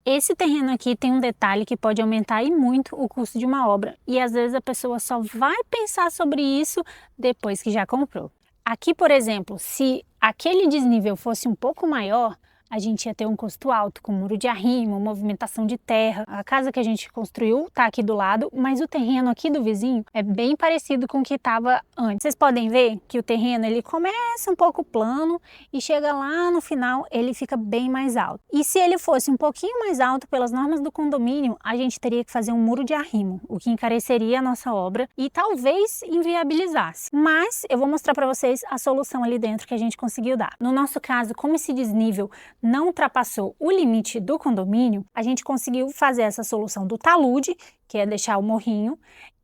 Esse terreno aqui tem um detalhe que pode aumentar e muito o custo de uma obra, e às vezes a pessoa só vai pensar sobre isso depois que já comprou. Aqui, por exemplo, se aquele desnível fosse um pouco maior, a gente ia ter um custo alto, com muro de arrimo, movimentação de terra. A casa que a gente construiu está aqui do lado, mas o terreno aqui do vizinho é bem parecido com o que estava antes. Vocês podem ver que o terreno ele começa um pouco plano e chega lá no final ele fica bem mais alto. E se ele fosse um pouquinho mais alto, pelas normas do condomínio, a gente teria que fazer um muro de arrimo, o que encareceria a nossa obra e talvez inviabilizasse. Mas eu vou mostrar para vocês a solução ali dentro que a gente conseguiu dar. No nosso caso, como esse desnível não ultrapassou o limite do condomínio, a gente conseguiu fazer essa solução do talude, que é deixar o morrinho,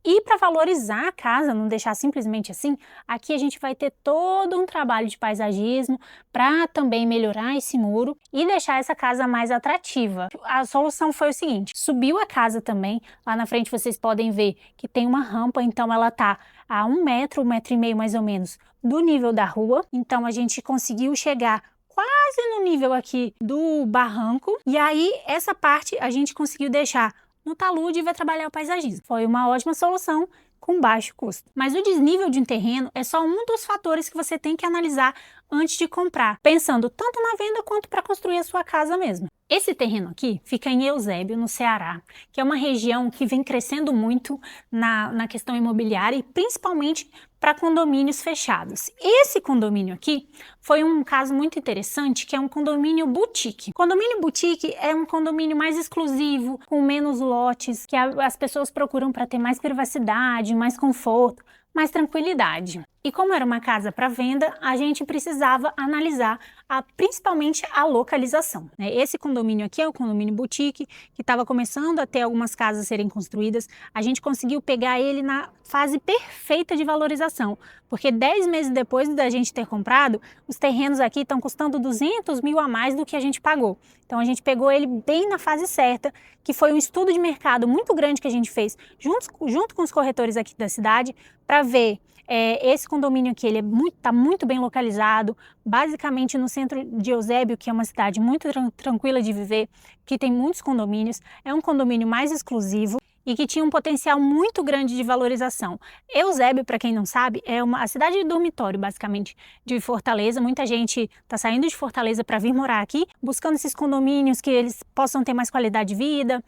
e para valorizar a casa, não deixar simplesmente assim, aqui a gente vai ter todo um trabalho de paisagismo para também melhorar esse muro e deixar essa casa mais atrativa. A solução foi o seguinte, subiu a casa também, lá na frente vocês podem ver que tem uma rampa, então ela tá a 1 metro, 1,5 m mais ou menos do nível da rua, então a gente conseguiu chegar quase no nível aqui do barranco, e aí essa parte a gente conseguiu deixar no talude e vai trabalhar o paisagismo. Foi uma ótima solução com baixo custo. Mas o desnível de um terreno é só um dos fatores que você tem que analisar antes de comprar, pensando tanto na venda quanto para construir a sua casa mesmo. Esse terreno aqui fica em Eusébio, no Ceará, que é uma região que vem crescendo muito na questão imobiliária e principalmente para condomínios fechados. Esse condomínio aqui foi um caso muito interessante, que é um condomínio boutique. Condomínio boutique é um condomínio mais exclusivo, com menos lotes, que as pessoas procuram para ter mais privacidade, mais conforto, mais tranquilidade. E como era uma casa para venda, a gente precisava analisar principalmente a localização, né? Esse condomínio aqui é o condomínio boutique, que estava começando a ter algumas casas serem construídas. A gente conseguiu pegar ele na fase perfeita de valorização, porque 10 meses depois da gente ter comprado, os terrenos aqui estão custando 200 mil a mais do que a gente pagou. Então a gente pegou ele bem na fase certa, que foi um estudo de mercado muito grande que a gente fez junto com os corretores aqui da cidade, para ver esse condomínio aqui, ele está muito bem localizado, basicamente no centro de Eusébio, que é uma cidade muito tranquila de viver, que tem muitos condomínios, é um condomínio mais exclusivo e que tinha um potencial muito grande de valorização. Eusébio, para quem não sabe, é a cidade de dormitório, basicamente, de Fortaleza. Muita gente está saindo de Fortaleza para vir morar aqui, buscando esses condomínios que eles possam ter mais qualidade de vida,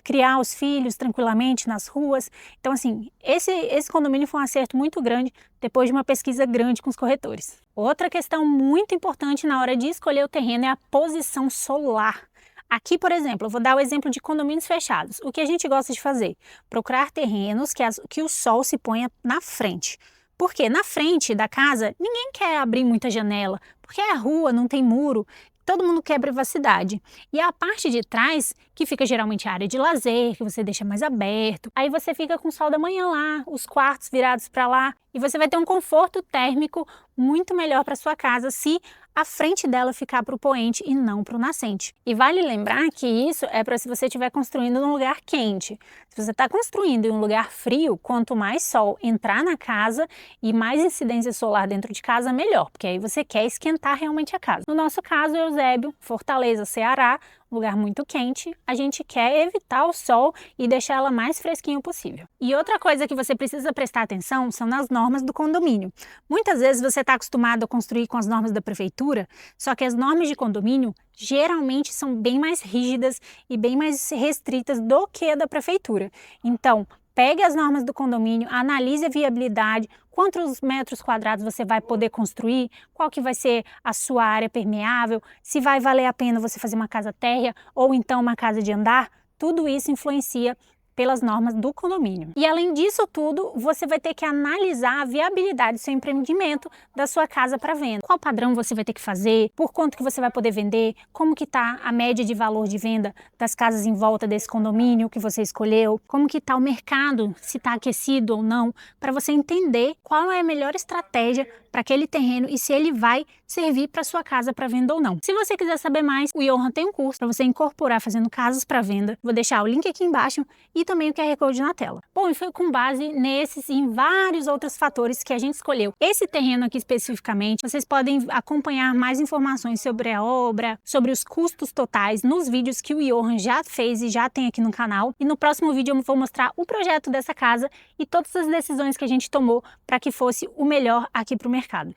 criar os filhos tranquilamente nas ruas. Então, assim, esse condomínio foi um acerto muito grande depois de uma pesquisa grande com os corretores. Outra questão muito importante na hora de escolher o terreno é a posição solar. Aqui, por exemplo, eu vou dar o exemplo de condomínios fechados. O que a gente gosta de fazer? Procurar terrenos que o sol se ponha na frente. Porque na frente da casa, ninguém quer abrir muita janela, porque é a rua, não tem muro, todo mundo quer privacidade. E a parte de trás, que fica geralmente a área de lazer, que você deixa mais aberto, aí você fica com o sol da manhã lá, os quartos virados para lá, e você vai ter um conforto térmico muito melhor para sua casa se a frente dela ficar para o poente e não para o nascente. E vale lembrar que isso é para se você estiver construindo num lugar quente. Se você está construindo em um lugar frio, quanto mais sol entrar na casa e mais incidência solar dentro de casa, melhor, porque aí você quer esquentar realmente a casa. No nosso caso, Eusébio, Fortaleza, Ceará, um lugar muito quente, a gente quer evitar o sol e deixar ela mais fresquinha possível. E outra coisa que você precisa prestar atenção são nas normas do condomínio. Muitas vezes você está acostumado a construir com as normas da prefeitura, só que as normas de condomínio geralmente são bem mais rígidas e bem mais restritas do que a da prefeitura. Então, pegue as normas do condomínio, analise a viabilidade, quantos metros quadrados você vai poder construir, qual que vai ser a sua área permeável, se vai valer a pena você fazer uma casa térrea ou então uma casa de andar, tudo isso influencia pelas normas do condomínio. E além disso tudo, você vai ter que analisar a viabilidade do seu empreendimento, da sua casa para venda. Qual padrão você vai ter que fazer, por quanto que você vai poder vender, como que está a média de valor de venda das casas em volta desse condomínio que você escolheu, como que está o mercado, se está aquecido ou não, para você entender qual é a melhor estratégia para aquele terreno e se ele vai servir para sua casa para venda ou não. Se você quiser saber mais, o Johan tem um curso para você incorporar fazendo casas para venda. Vou deixar o link aqui embaixo e também o QR Code na tela. Bom, e foi com base nesses e em vários outros fatores que a gente escolheu esse terreno aqui especificamente. Vocês podem acompanhar mais informações sobre a obra, sobre os custos totais nos vídeos que o Johan já fez e já tem aqui no canal. E no próximo vídeo eu vou mostrar o projeto dessa casa e todas as decisões que a gente tomou para que fosse o melhor aqui para o mercado.